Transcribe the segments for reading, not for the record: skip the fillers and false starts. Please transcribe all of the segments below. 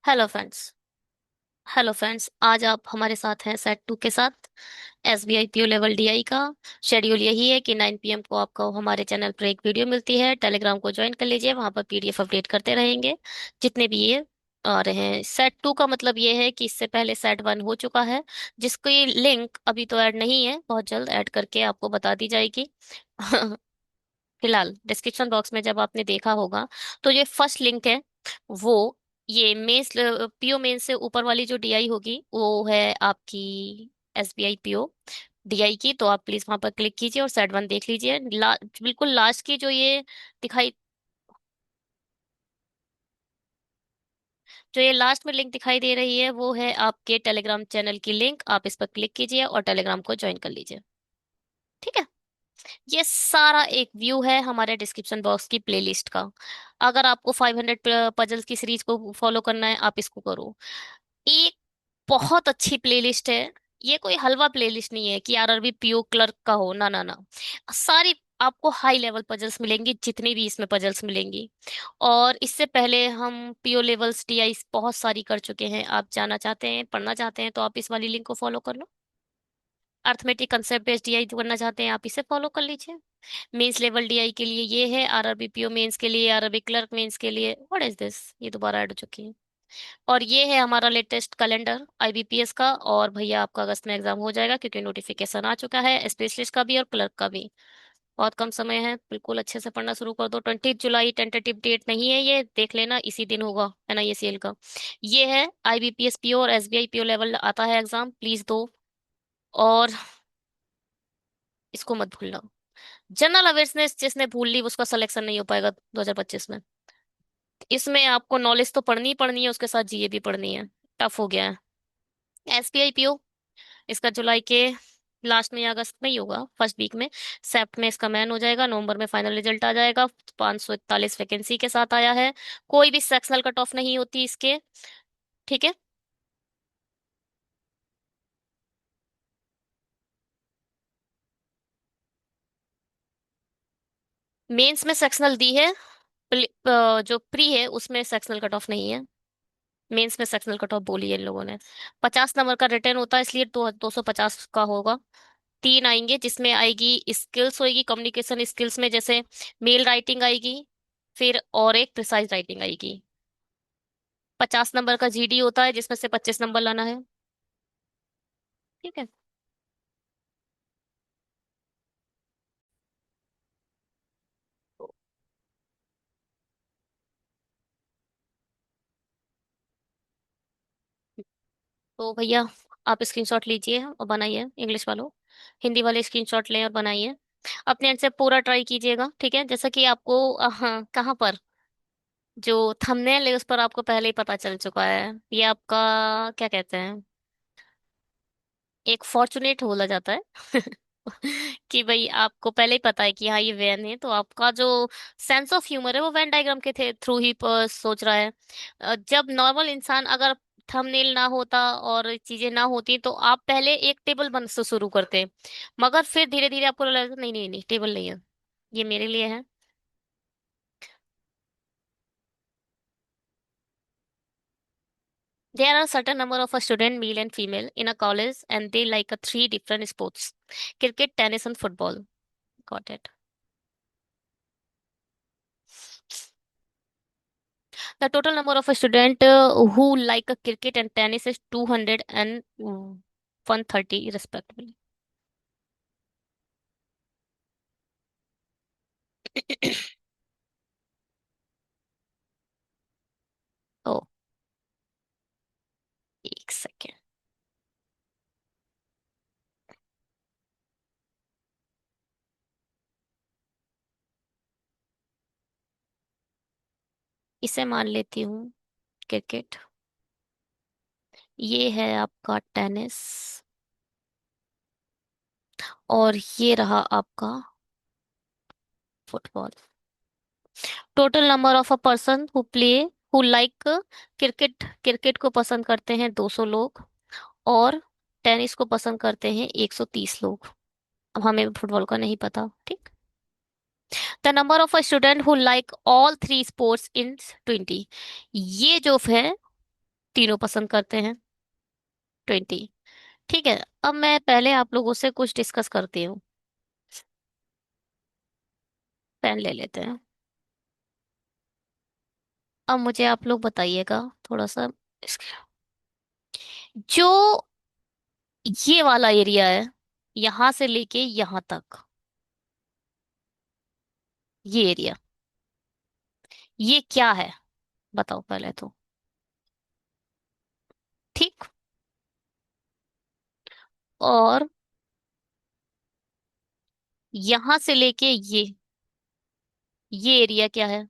Hello friends. Hello friends, आज आप हमारे साथ हैं सेट 2 के साथ। एसबीआई पीओ लेवल डीआई का शेड्यूल यही है कि 9 PM को आपको हमारे चैनल पर एक वीडियो मिलती है। टेलीग्राम को ज्वाइन कर लीजिए, वहां पर पीडीएफ अपडेट करते रहेंगे जितने भी ये आ रहे हैं। सेट 2 का मतलब ये है कि इससे पहले सेट 1 हो चुका है, जिसकी लिंक अभी तो ऐड नहीं है, बहुत जल्द ऐड करके आपको बता दी जाएगी। फिलहाल डिस्क्रिप्शन बॉक्स में जब आपने देखा होगा तो ये फर्स्ट लिंक है, वो ये मेंस पीओ मेन से ऊपर वाली जो डीआई होगी वो है आपकी एसबीआई पीओ डीआई की। तो आप प्लीज वहां पर क्लिक कीजिए और सेट 1 देख लीजिए। बिल्कुल लास्ट की जो ये लास्ट में लिंक दिखाई दे रही है वो है आपके टेलीग्राम चैनल की लिंक। आप इस पर क्लिक कीजिए और टेलीग्राम को ज्वाइन कर लीजिए। ठीक है। ये सारा एक व्यू है हमारे डिस्क्रिप्शन बॉक्स की प्लेलिस्ट का। अगर आपको 500 पजल्स की सीरीज को फॉलो करना है, आप इसको करो। एक बहुत अच्छी प्लेलिस्ट है। ये कोई हलवा प्लेलिस्ट नहीं है कि आरआरबी पीओ क्लर्क का हो, ना ना ना। सारी आपको हाई लेवल पजल्स मिलेंगी, जितनी भी इसमें पजल्स मिलेंगी। और इससे पहले हम पीओ लेवल्स टीआई बहुत सारी कर चुके हैं। आप जाना चाहते हैं, पढ़ना चाहते हैं, तो आप इस वाली लिंक को फॉलो कर लो। अर्थमेटिक कंसेप्ट बेस्ड डीआई करना चाहते हैं, आप इसे फॉलो कर लीजिए। मेंस लेवल डीआई के लिए ये है, आरआरबी पीओ मेंस के लिए, आरआरबी क्लर्क मेंस के लिए। व्हाट इज दिस, ये दोबारा ऐड हो चुकी है। और ये है हमारा लेटेस्ट कैलेंडर आईबीपीएस का। और भैया आपका अगस्त में एग्जाम हो जाएगा, क्योंकि नोटिफिकेशन आ चुका है स्पेशलिस्ट का भी और क्लर्क का भी। बहुत कम समय है, बिल्कुल अच्छे से पढ़ना शुरू कर दो। 20 जुलाई टेंटेटिव डेट नहीं है, ये देख लेना, इसी दिन होगा एनआईएसीएल का। ये है आईबीपीएस पीओ और एसबीआई पीओ लेवल आता है एग्जाम, प्लीज दो। और इसको मत भूलना। जनरल अवेयरनेस जिसने भूल ली उसका सिलेक्शन नहीं हो पाएगा 2025 में। इसमें आपको नॉलेज तो पढ़नी ही पढ़नी है, उसके साथ जीए भी पढ़नी है। टफ हो गया है। एसबीआई पीओ इसका जुलाई के लास्ट में या अगस्त में ही होगा, फर्स्ट वीक में। सेप्ट में इसका मैन हो जाएगा, नवंबर में फाइनल रिजल्ट आ जाएगा। 541 वैकेंसी के साथ आया है। कोई भी सेक्शनल कट ऑफ नहीं होती इसके। ठीक है। मेंस में सेक्शनल दी है। जो प्री है उसमें सेक्शनल कट ऑफ नहीं है। मेंस में सेक्शनल कट ऑफ बोली है इन लोगों ने। 50 नंबर का रिटर्न होता है, इसलिए 250 का होगा। तीन आएंगे, जिसमें आएगी स्किल्स होगी, कम्युनिकेशन स्किल्स में जैसे मेल राइटिंग आएगी, फिर और एक प्रिसाइज राइटिंग आएगी। 50 नंबर का जीडी होता है, जिसमें से 25 नंबर लाना है। ठीक है। तो भैया आप स्क्रीनशॉट लीजिए और बनाइए, इंग्लिश वालों। हिंदी वाले स्क्रीनशॉट लें और बनाइए। अपने एंड से पूरा ट्राई कीजिएगा, ठीक है। जैसा कि आपको कहाँ पर जो थंबनेल है उस पर आपको पहले ही पता चल चुका है। ये आपका क्या कहते हैं, एक फॉर्चुनेट बोला जाता है कि भाई आपको पहले ही पता है कि हाँ ये वैन है, तो आपका जो सेंस ऑफ ह्यूमर है वो वैन डायग्राम के थे थ्रू ही सोच रहा है। जब नॉर्मल इंसान अगर थंबनेल ना होता और चीजें ना होती तो आप पहले एक टेबल बन से शुरू करते, मगर फिर धीरे धीरे आपको लगता नहीं नहीं नहीं, टेबल नहीं है, ये मेरे लिए है। There are certain number of a student, male and female, in a college, and they like a three different sports: cricket, tennis, and football. Got it. The total number of a student who like a cricket and tennis is 200 and 130 respectively. ओ, एक second. इसे मान लेती हूँ cricket. ये है आपका tennis. और ये रहा आपका football. Total number of a person who play who like cricket, cricket को पसंद करते हैं 200 लोग। और टेनिस को पसंद करते हैं 130 लोग। अब हमें फुटबॉल का नहीं पता, ठीक। The number of a student who like all three sports in 20। ये जो है तीनों पसंद करते हैं 20। ठीक है, अब मैं पहले आप लोगों से कुछ डिस्कस करती हूँ। पेन ले लेते हैं। अब मुझे आप लोग बताइएगा थोड़ा सा। जो ये वाला एरिया है, यहां से लेके यहां तक, ये एरिया, ये क्या है? बताओ पहले तो। ठीक। और यहां से लेके ये एरिया क्या है?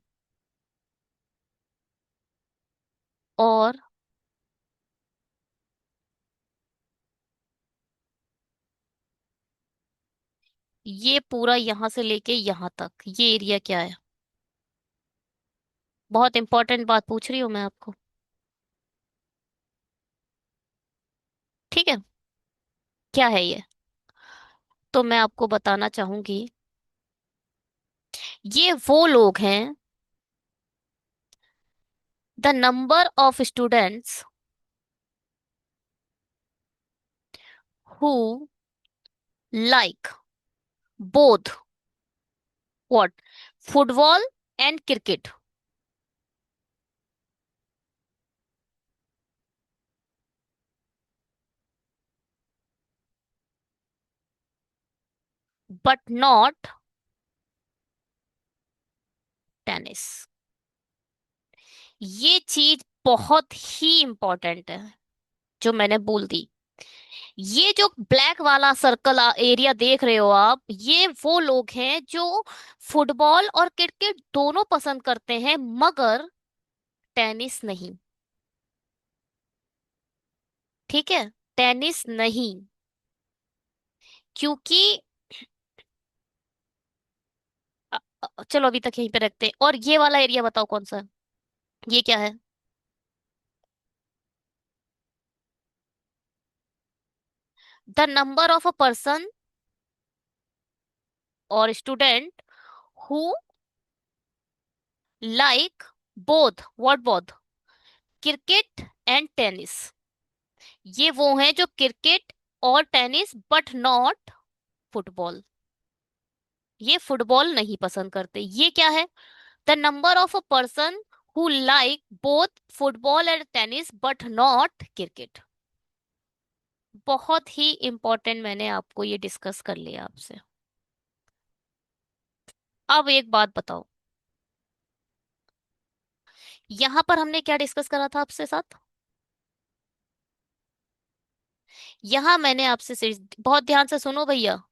और ये पूरा यहां से लेके यहां तक, ये एरिया क्या है? बहुत इंपॉर्टेंट बात पूछ रही हूँ मैं आपको। ठीक है, क्या है ये? तो मैं आपको बताना चाहूंगी, ये वो लोग हैं, the number of students who like both what, football and cricket, but not tennis. ये चीज बहुत ही इंपॉर्टेंट है जो मैंने बोल दी। ये जो ब्लैक वाला सर्कल एरिया देख रहे हो आप, ये वो लोग हैं जो फुटबॉल और क्रिकेट दोनों पसंद करते हैं, मगर टेनिस नहीं। ठीक है, टेनिस नहीं। क्योंकि चलो अभी तक यहीं पे रखते हैं। और ये वाला एरिया बताओ कौन सा है? ये क्या है? The number of a person और student who like both what both, cricket and tennis. ये वो हैं जो क्रिकेट और टेनिस बट नॉट फुटबॉल, ये फुटबॉल नहीं पसंद करते। ये क्या है? The number of a person who like both football and tennis but not cricket. बहुत ही इंपॉर्टेंट, मैंने आपको ये डिस्कस कर लिया आपसे। अब एक बात बताओ, यहां पर हमने क्या डिस्कस करा था आपसे साथ? यहां मैंने आपसे बहुत ध्यान से सुनो भैया,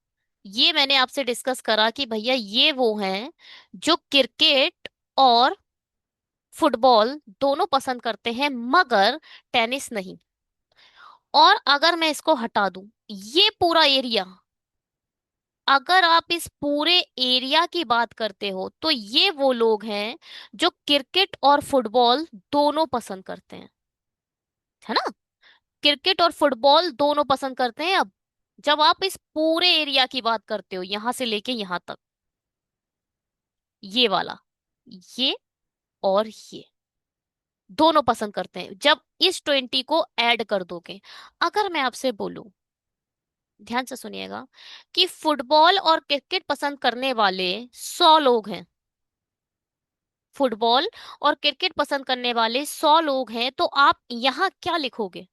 ये मैंने आपसे डिस्कस करा कि भैया ये वो हैं जो क्रिकेट और फुटबॉल दोनों पसंद करते हैं, मगर टेनिस नहीं। और अगर मैं इसको हटा दूं, ये पूरा एरिया, अगर आप इस पूरे एरिया की बात करते हो, तो ये वो लोग हैं जो क्रिकेट और फुटबॉल दोनों पसंद करते हैं, है ना? क्रिकेट और फुटबॉल दोनों पसंद करते हैं। अब जब आप इस पूरे एरिया की बात करते हो, यहां से लेके यहां तक, ये वाला, ये और ये दोनों पसंद करते हैं। जब इस 20 को ऐड कर दोगे, अगर मैं आपसे बोलूं, ध्यान से सुनिएगा, कि फुटबॉल और क्रिकेट पसंद करने वाले 100 लोग हैं, फुटबॉल और क्रिकेट पसंद करने वाले 100 लोग हैं, तो आप यहां क्या लिखोगे?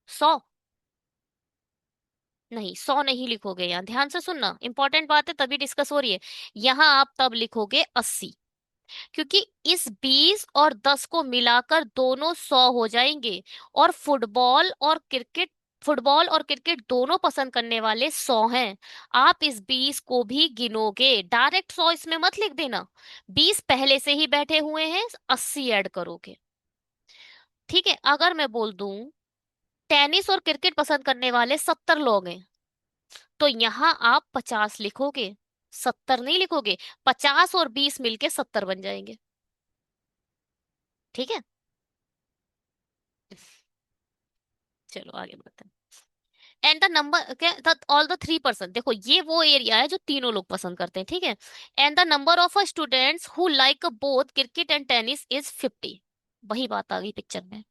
100 नहीं, 100 नहीं लिखोगे। यहाँ ध्यान से सुनना, इंपॉर्टेंट बात है तभी डिस्कस हो रही है। यहाँ आप तब लिखोगे 80, क्योंकि इस 20 और 10 को मिलाकर दोनों 100 हो जाएंगे। और फुटबॉल और क्रिकेट दोनों पसंद करने वाले 100 हैं। आप इस 20 को भी गिनोगे, डायरेक्ट 100 इसमें मत लिख देना। 20 पहले से ही बैठे हुए हैं, 80 ऐड करोगे। ठीक है, अगर मैं बोल दूं टेनिस और क्रिकेट पसंद करने वाले 70 लोग हैं, तो यहां आप 50 लिखोगे, 70 नहीं लिखोगे। 50 और 20 मिलके 70 बन जाएंगे। ठीक है, चलो आगे बढ़ते हैं। एंड द नंबर क्या, ऑल द 3%, देखो ये वो एरिया है जो तीनों लोग पसंद करते हैं, ठीक है। And the number of students who like both cricket and tennis is 50। वही बात आ गई पिक्चर में।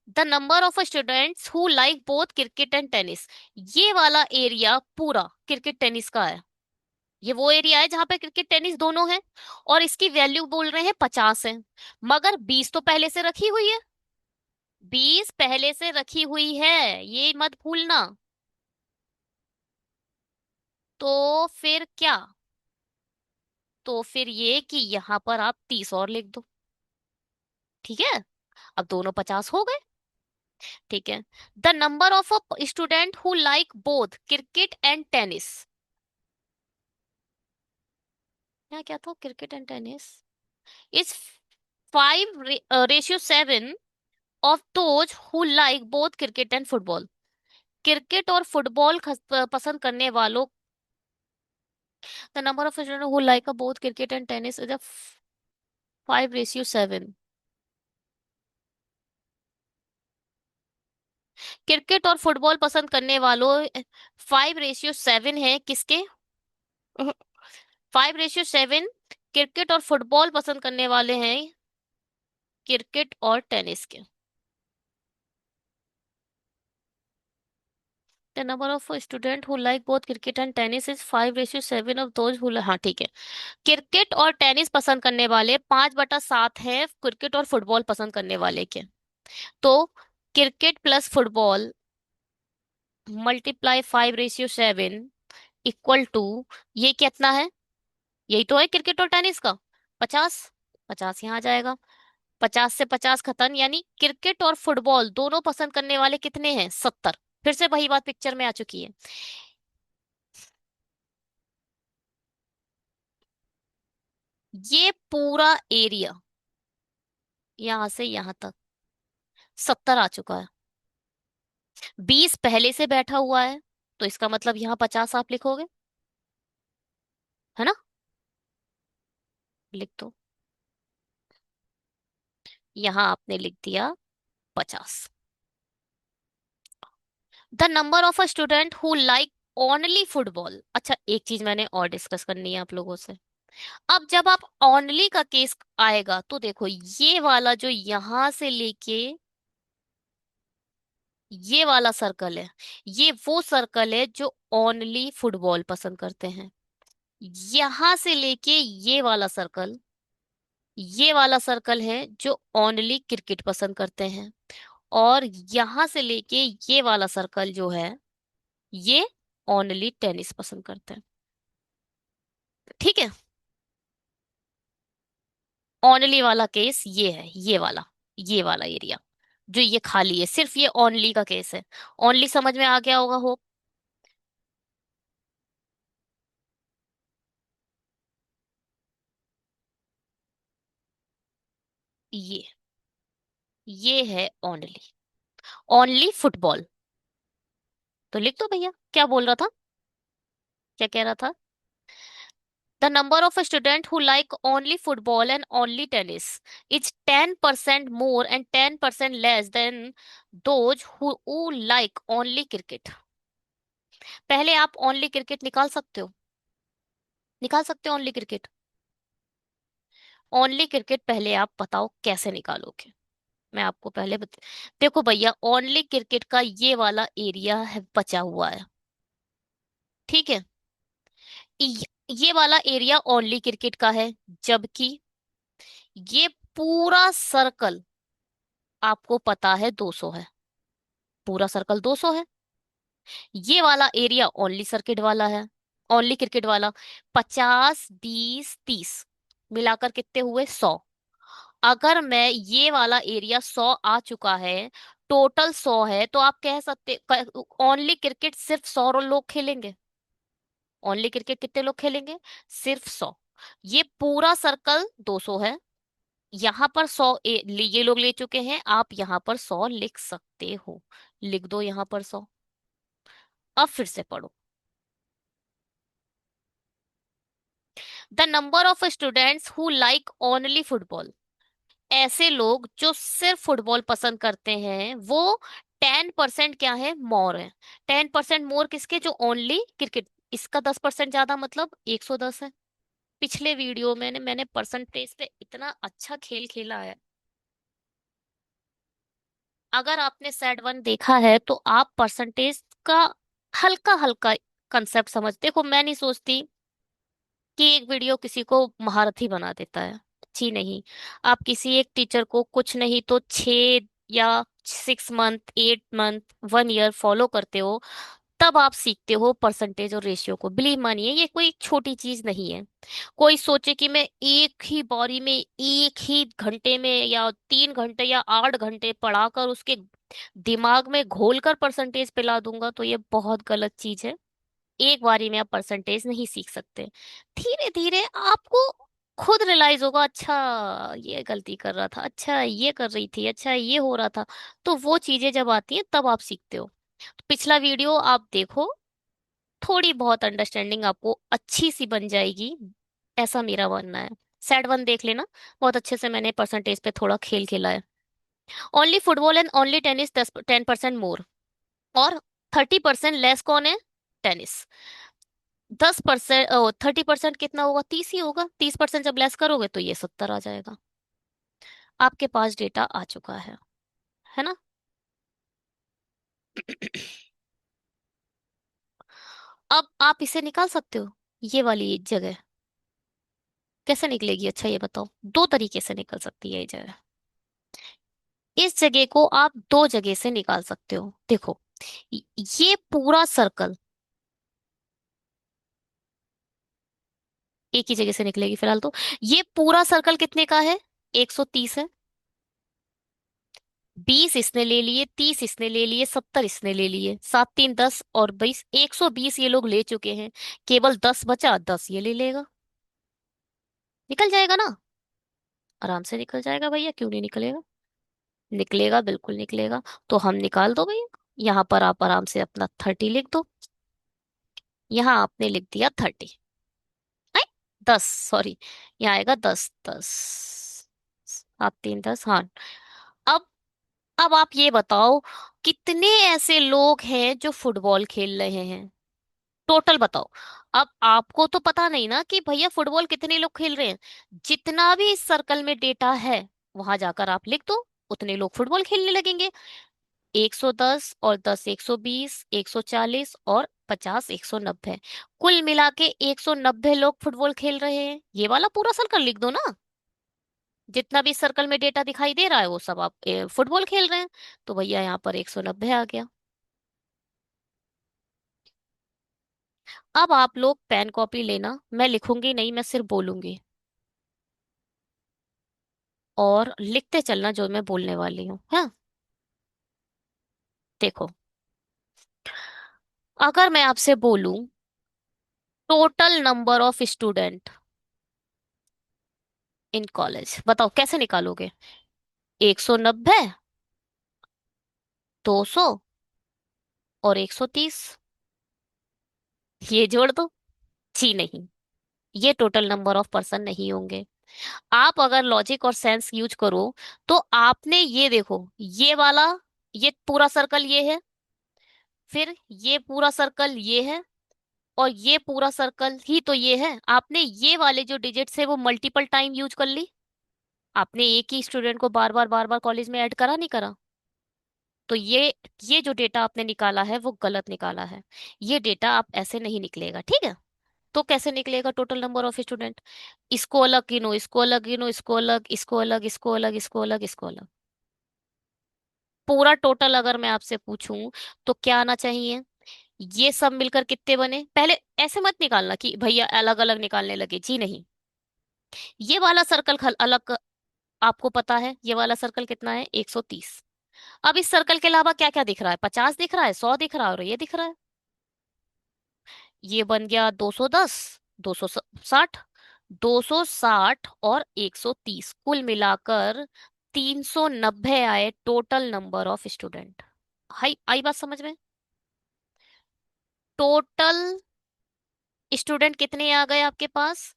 The number of students who like both cricket and tennis, ये वाला एरिया पूरा क्रिकेट टेनिस का है। ये वो एरिया है जहां पे क्रिकेट टेनिस दोनों है। और इसकी वैल्यू बोल रहे हैं 50 है। मगर 20 तो पहले से रखी हुई है। 20 पहले से रखी हुई है, ये मत भूलना। तो फिर क्या? तो फिर ये कि यहां पर आप 30 और लिख दो। ठीक है। अब दोनों 50 हो गए। ठीक है। The number of a student who like both cricket and tennis, यहाँ क्या था, cricket and tennis is 5:7 of those who like both cricket and football. Cricket और फुटबॉल पसंद करने वालों, the number of student who like both cricket and tennis is a 5:7। Cricket और football पसंद करने वालों 5:7 है किसके? 5:7 क्रिकेट और फुटबॉल पसंद करने वाले हैं क्रिकेट और टेनिस के। The number of student who like both cricket and tennis is 5:7 of those who, हाँ ठीक है। क्रिकेट और टेनिस पसंद करने वाले 5/7 है क्रिकेट और फुटबॉल पसंद करने वाले के। तो cricket plus football multiply 5:7 equal to, ये कितना है? यही तो है क्रिकेट और टेनिस का। 50। 50 यहाँ आ जाएगा। 50 से 50 खत्म, यानी क्रिकेट और फुटबॉल दोनों पसंद करने वाले कितने हैं? 70। फिर से वही बात पिक्चर में आ चुकी है। ये पूरा एरिया यहां से यहां तक 70 आ चुका है। 20 पहले से बैठा हुआ है, तो इसका मतलब यहाँ 50 आप लिखोगे, है ना? लिख दो। यहाँ आपने लिख दिया 50। The number of a student who like only football, अच्छा एक चीज मैंने और डिस्कस करनी है आप लोगों से। अब जब आप ओनली का केस आएगा तो देखो, ये वाला जो यहां से लेके ये वाला सर्कल है, ये वो सर्कल है जो ओनली फुटबॉल पसंद करते हैं। यहां से लेके ये वाला सर्कल है जो ओनली क्रिकेट पसंद करते हैं। और यहां से लेके ये वाला सर्कल जो है, ये ओनली टेनिस पसंद करते हैं। ठीक है। ओनली वाला केस ये है, ये वाला एरिया जो ये खाली है, सिर्फ ये ओनली का केस है। ओनली समझ में आ गया होगा होप। ये ये है ओनली, ओनली फुटबॉल। तो लिख दो भैया, क्या बोल रहा था, क्या कह रहा था? The number of student who like only football and only tennis is 10% more and 10% less than those who like only cricket. पहले आप ओनली क्रिकेट निकाल सकते हो, निकाल सकते हो ओनली क्रिकेट। ओनली क्रिकेट पहले आप बताओ कैसे निकालोगे। मैं आपको पहले देखो भैया, ओनली क्रिकेट का ये वाला एरिया है बचा हुआ है, ठीक है। ये वाला एरिया ओनली क्रिकेट का है, जबकि ये पूरा सर्कल आपको पता है 200 है। पूरा सर्कल 200 है। ये वाला एरिया ओनली सर्किट वाला है, ओनली क्रिकेट वाला। 50 20 30 मिलाकर कितने हुए? 100। अगर मैं ये वाला एरिया 100 आ चुका है, टोटल 100 है, तो आप कह सकते ओनली क्रिकेट सिर्फ 100 लोग खेलेंगे। ओनली क्रिकेट कितने लोग खेलेंगे? सिर्फ 100। ये पूरा सर्कल 200 है। यहाँ पर 100 ये लोग ले चुके हैं, आप यहाँ पर 100 लिख सकते हो। लिख दो यहाँ पर 100। अब फिर से पढ़ो। The number of students who like only football, ऐसे लोग जो सिर्फ फुटबॉल पसंद करते हैं वो 10% क्या है, मोर है। 10% मोर किसके, जो ओनली क्रिकेट। इसका 10% ज्यादा मतलब 110 है। पिछले वीडियो में मैंने परसेंटेज पे इतना अच्छा खेल खेला है। अगर आपने सेट वन देखा है तो आप परसेंटेज का हल्का हल्का कंसेप्ट समझ, देखो मैं नहीं सोचती कि एक वीडियो किसी को महारथी बना देता है। जी नहीं। आप किसी एक टीचर को कुछ नहीं तो 6 या 6 मंथ, 8 मंथ, 1 ईयर फॉलो करते हो, तब आप सीखते हो परसेंटेज और रेशियो को। बिलीव मानिए ये कोई छोटी चीज नहीं है। कोई सोचे कि मैं एक ही बारी में, एक ही घंटे में, या 3 घंटे या 8 घंटे पढ़ाकर उसके दिमाग में घोल कर परसेंटेज पिला दूंगा, तो ये बहुत गलत चीज है। एक बारी में आप परसेंटेज नहीं सीख सकते। धीरे धीरे आपको खुद रियलाइज होगा, अच्छा ये गलती कर रहा था, अच्छा ये कर रही थी, अच्छा ये हो रहा था। तो वो चीजें जब आती हैं तब आप सीखते हो। तो पिछला वीडियो आप देखो, थोड़ी बहुत अंडरस्टैंडिंग आपको अच्छी सी बन जाएगी, ऐसा मेरा मानना है। सेट वन देख लेना, बहुत अच्छे से मैंने परसेंटेज पे थोड़ा खेल खेला है। Only football and only tennis 10% मोर, और 30% लेस कौन है, टेनिस। 10%, 30% कितना होगा, 30 ही होगा। 30% जब लेस करोगे तो ये 70 आ जाएगा। आपके पास डेटा आ चुका है ना। अब आप इसे निकाल सकते हो, ये वाली जगह कैसे निकलेगी, अच्छा ये बताओ। दो तरीके से निकल सकती है ये जगह। इस जगह को आप दो जगह से निकाल सकते हो, देखो। य- ये पूरा सर्कल एक ही जगह से निकलेगी फिलहाल तो। ये पूरा सर्कल कितने का है, 130 है। 20 इसने ले लिए, 30 इसने ले लिए, 70 इसने ले लिए, 7 3 10 और 20, 120 ये लोग ले चुके हैं। केवल 10 बचा, 10 ये ले लेगा। निकल जाएगा ना, आराम से निकल जाएगा भैया, क्यों नहीं निकलेगा। निकलेगा, बिल्कुल निकलेगा। तो हम निकाल दो भैया। यहाँ पर आप आराम से अपना 30 लिख दो। यहाँ आपने लिख दिया 30, 10, सॉरी। यहाँ आएगा 10 10, 7 3 10, हाँ। अब अब आप ये बताओ, कितने ऐसे लोग हैं जो फुटबॉल खेल रहे हैं, टोटल बताओ। अब आपको तो पता नहीं ना कि भैया फुटबॉल कितने लोग खेल रहे हैं। जितना भी इस सर्कल में डेटा है, वहां जाकर आप लिख दो, उतने लोग फुटबॉल खेलने लगेंगे। 110 और 10, 120, 140 और 50, 190। कुल मिला के 190 लोग फुटबॉल खेल रहे हैं। ये वाला पूरा सर्कल लिख दो ना। जितना भी सर्कल में डेटा दिखाई दे रहा है वो सब आप फुटबॉल खेल रहे हैं। तो भैया यहाँ पर 190 आ गया। अब आप लोग पेन कॉपी लेना, मैं लिखूंगी नहीं, मैं सिर्फ बोलूंगी, और लिखते चलना जो मैं बोलने वाली हूँ, हाँ। देखो, अगर मैं आपसे बोलूं total number of student in college, बताओ कैसे निकालोगे। 190, 200 और 130, ये जोड़ दो। जी नहीं, ये टोटल नंबर ऑफ पर्सन नहीं होंगे। आप अगर लॉजिक और सेंस यूज करो, तो आपने ये देखो, ये वाला, ये पूरा सर्कल ये है, फिर ये पूरा सर्कल ये है, और ये पूरा सर्कल ही तो ये है। आपने ये वाले जो डिजिट्स है वो मल्टीपल टाइम यूज कर ली। आपने एक ही स्टूडेंट को बार बार कॉलेज में ऐड करा नहीं करा। तो ये जो डेटा आपने निकाला है वो गलत निकाला है। ये डेटा आप ऐसे नहीं निकलेगा, ठीक है। तो कैसे निकलेगा टोटल नंबर ऑफ स्टूडेंट, इसको अलग गिनो, इसको अलग गिनो, इसको अलग, इसको अलग, इसको अलग, इसको अलग, इसको अलग। पूरा टोटल अगर मैं आपसे पूछूं तो क्या आना चाहिए। ये सब मिलकर कितने बने, पहले ऐसे मत निकालना कि भैया अलग अलग निकालने लगे, जी नहीं। ये वाला सर्कल अलग, आपको पता है ये वाला सर्कल कितना है, 130। अब इस सर्कल के अलावा क्या क्या दिख रहा है, 50 दिख रहा है, 100 दिख रहा है, और ये दिख रहा है। ये बन गया 210, 260, 260 और 130, कुल मिलाकर 390 आए टोटल नंबर ऑफ स्टूडेंट। हाई आई बात समझ में। टोटल स्टूडेंट कितने आ गए आपके पास,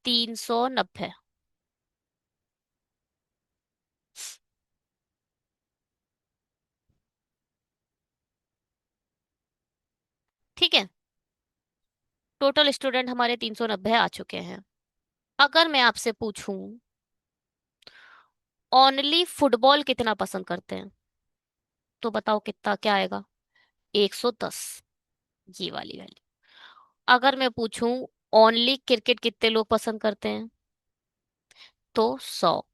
390। ठीक है। टोटल स्टूडेंट हमारे 390 आ चुके हैं। अगर मैं आपसे पूछूं ओनली फुटबॉल कितना पसंद करते हैं, तो बताओ कितना क्या आएगा। 110, ये वाली वैल्यू। अगर मैं पूछूं ओनली क्रिकेट कितने लोग पसंद करते हैं, तो 100।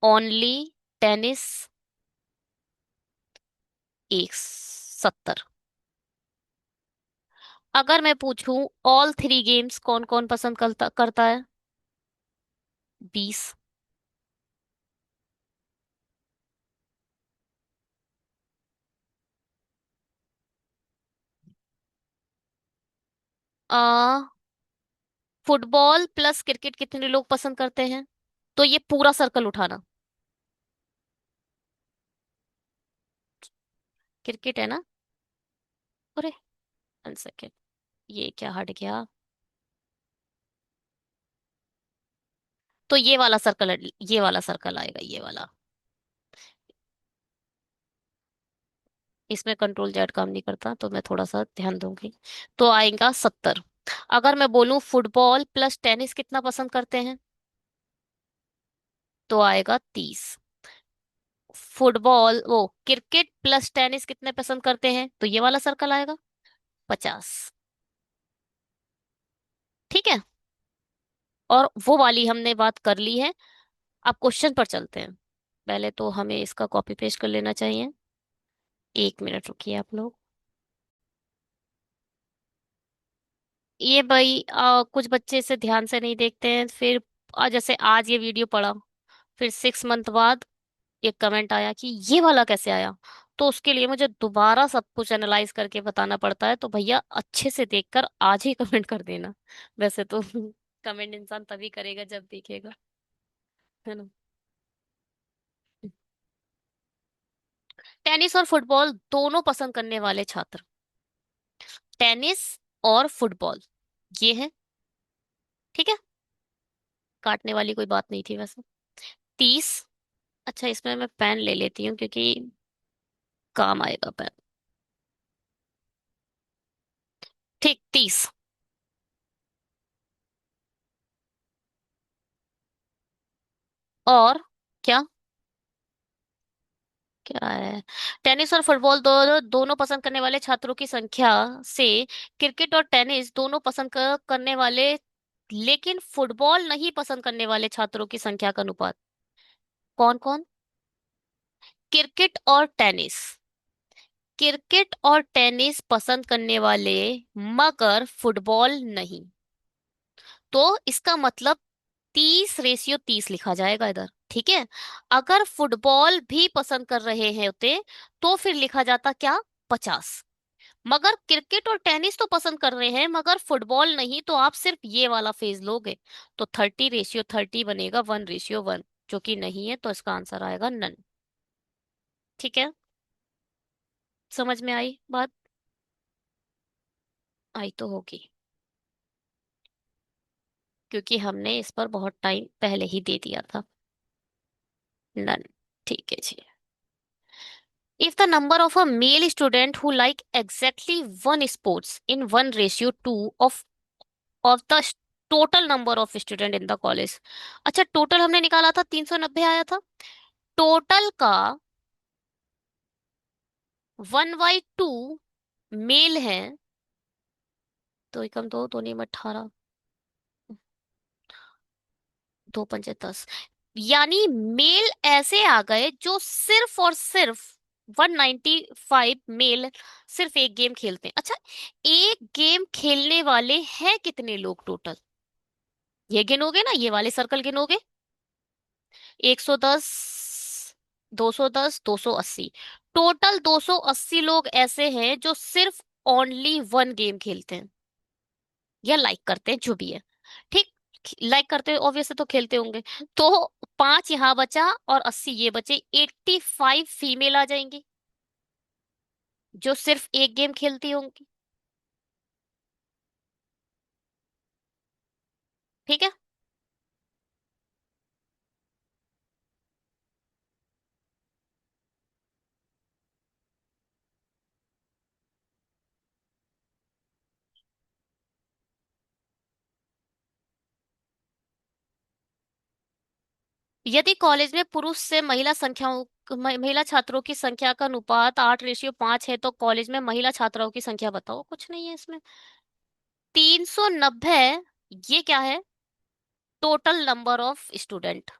Only tennis 170। अगर मैं पूछूं ऑल थ्री गेम्स कौन कौन पसंद करता करता है, 20। आ फुटबॉल प्लस क्रिकेट कितने लोग पसंद करते हैं, तो ये पूरा सर्कल उठाना। क्रिकेट है ना। अरे 1 सेकेंड, ये क्या हट गया। तो ये वाला सर्कल, ये वाला सर्कल आएगा, ये वाला। इसमें कंट्रोल जेड काम नहीं करता, तो मैं थोड़ा सा ध्यान दूंगी। तो आएगा 70। अगर मैं बोलूं फुटबॉल प्लस टेनिस कितना पसंद करते हैं, तो आएगा 30। फुटबॉल वो क्रिकेट प्लस टेनिस कितने पसंद करते हैं, तो ये वाला सर्कल आएगा, 50। ठीक है। और वो वाली हमने बात कर ली है। अब क्वेश्चन पर चलते हैं। पहले तो हमें इसका कॉपी पेस्ट कर लेना चाहिए। 1 मिनट रुकिए आप लोग। ये भाई कुछ बच्चे इसे ध्यान से नहीं देखते हैं, फिर जैसे आज ये वीडियो पढ़ा, फिर 6 मंथ बाद एक कमेंट आया कि ये वाला कैसे आया। तो उसके लिए मुझे दोबारा सब कुछ एनालाइज करके बताना पड़ता है, तो भैया अच्छे से देखकर आज ही कमेंट कर देना। वैसे तो कमेंट इंसान तभी करेगा जब देखेगा, है ना। टेनिस और फुटबॉल दोनों पसंद करने वाले छात्र, टेनिस और फुटबॉल ये है। ठीक है। काटने वाली कोई बात नहीं थी वैसे। 30। अच्छा, इसमें मैं पेन ले लेती हूँ क्योंकि काम आएगा पेन। ठीक, 30। और क्या क्या है, टेनिस और फुटबॉल दोनों पसंद करने वाले छात्रों की संख्या से क्रिकेट और टेनिस दोनों पसंद करने वाले लेकिन फुटबॉल नहीं पसंद करने वाले छात्रों की संख्या का अनुपात। कौन कौन। क्रिकेट और टेनिस। क्रिकेट और टेनिस पसंद करने वाले मगर फुटबॉल नहीं। तो इसका मतलब 30:30 लिखा जाएगा इधर। ठीक है। अगर फुटबॉल भी पसंद कर रहे हैं होते, तो फिर लिखा जाता क्या, 50। मगर क्रिकेट और टेनिस तो पसंद कर रहे हैं मगर फुटबॉल नहीं, तो आप सिर्फ ये वाला फेज लोगे। तो 30:30 बनेगा, 1:1, जो कि नहीं है, तो इसका आंसर आएगा नन। ठीक है। समझ में आई बात। आई तो होगी, क्योंकि हमने इस पर बहुत टाइम पहले ही दे दिया था। नन। ठीक है जी। If the number of a male student who like exactly one sports in 1:2 of the total number of student in the college। अच्छा, टोटल हमने निकाला था 390 आया था। टोटल का 1/2 मेल है, तो एकम दो, दो नहीं 18, दो पंचे 10। यानी मेल ऐसे आ गए जो सिर्फ और सिर्फ 195 मेल सिर्फ एक गेम खेलते हैं। अच्छा, एक गेम खेलने वाले हैं कितने लोग टोटल, ये गिनोगे ना, ये वाले सर्कल गिनोगे। 110, 210, 280। टोटल 280 लोग ऐसे हैं जो सिर्फ ओनली वन गेम खेलते हैं या लाइक करते हैं, जो भी है। ठीक। लाइक करते हैं ऑब्वियसली, तो खेलते होंगे। तो 5 यहाँ बचा और 80 ये बचे, 85 फीमेल आ जाएंगी जो सिर्फ एक गेम खेलती होंगी। ठीक है। यदि कॉलेज में पुरुष से महिला महिला छात्रों की संख्या का अनुपात 8:5 है तो कॉलेज में महिला छात्राओं की संख्या बताओ। कुछ नहीं है इसमें। 390, ये क्या है? Total number of student.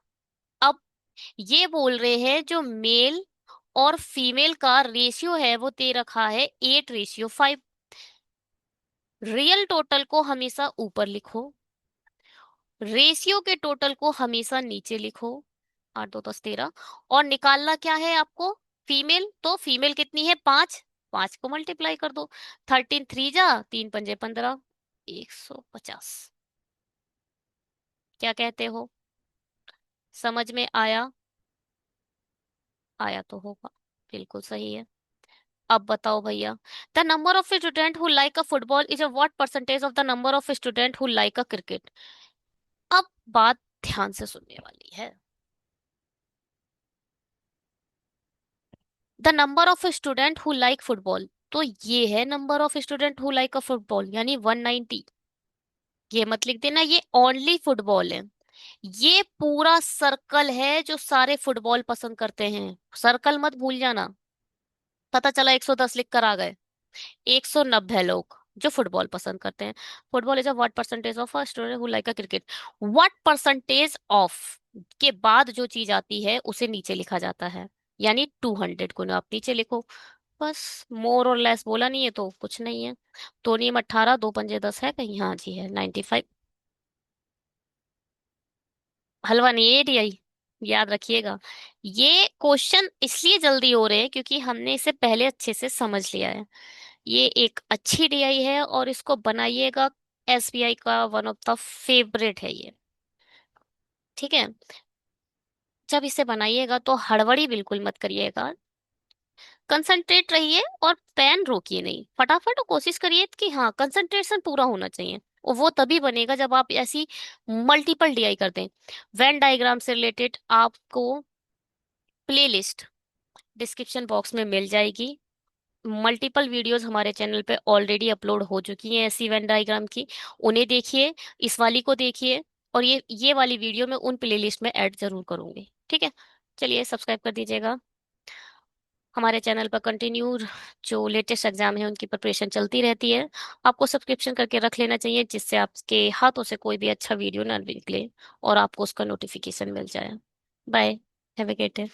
अब ये बोल रहे हैं जो मेल और फीमेल का रेशियो है वो दे रखा है 8:5। रियल टोटल को हमेशा ऊपर लिखो, रेशियो के टोटल को हमेशा नीचे लिखो। 8 2 10 13। और निकालना क्या है आपको? फीमेल, तो फीमेल कितनी है? 5। 5 को मल्टीप्लाई कर दो। 13 3 जा 3 5 15, 150। क्या कहते हो? समझ में आया? आया तो होगा। बिल्कुल सही है। अब बताओ भैया, the number of student who like a football is a what percentage of the number of student who like a cricket? अब बात ध्यान से सुनने वाली है। The number of student who like football, तो ये है number of student who like a football, यानी 190। ये मत लिख देना, ये ओनली फुटबॉल है। ये पूरा सर्कल है जो सारे फुटबॉल पसंद करते हैं। सर्कल मत भूल जाना। पता चला 110 लिख कर आ गए। 190 लोग जो फुटबॉल पसंद करते हैं। Football is a what percentage of a student who like a cricket. What percentage of के बाद जो चीज आती है उसे नीचे लिखा जाता है, यानी 200 को ना आप नीचे लिखो। बस। मोर और लेस बोला नहीं है तो कुछ नहीं है। तो नियम 18, 2 पंजे 10 है कहीं? हाँ जी है, 95। हलवा नहीं है एटीआई, याद रखिएगा। ये क्वेश्चन इसलिए जल्दी हो रहे हैं क्योंकि हमने इसे पहले अच्छे से समझ लिया है। ये एक अच्छी डीआई है और इसको बनाइएगा। एसबीआई का वन ऑफ द फेवरेट है ये। ठीक है। जब इसे बनाइएगा तो हड़बड़ी बिल्कुल मत करिएगा। कंसंट्रेट रहिए और पेन रोकिए नहीं, फटाफट कोशिश करिए कि हाँ कंसंट्रेशन पूरा होना चाहिए। और वो तभी बनेगा जब आप ऐसी मल्टीपल डीआई करते हैं। वेन डायग्राम से रिलेटेड आपको प्लेलिस्ट डिस्क्रिप्शन बॉक्स में मिल जाएगी। मल्टीपल वीडियोस हमारे चैनल पे ऑलरेडी अपलोड हो चुकी हैं ऐसी वेन डायग्राम की। उन्हें देखिए, इस वाली को देखिए, और ये वाली वीडियो मैं उन प्लेलिस्ट में ऐड जरूर करूंगी। ठीक है। चलिए सब्सक्राइब कर दीजिएगा। हमारे चैनल पर कंटिन्यू जो लेटेस्ट एग्जाम है उनकी प्रिपरेशन चलती रहती है। आपको सब्सक्रिप्शन करके रख लेना चाहिए जिससे आपके हाथों से कोई भी अच्छा वीडियो ना निकले और आपको उसका नोटिफिकेशन मिल जाए। Bye. Have a great day.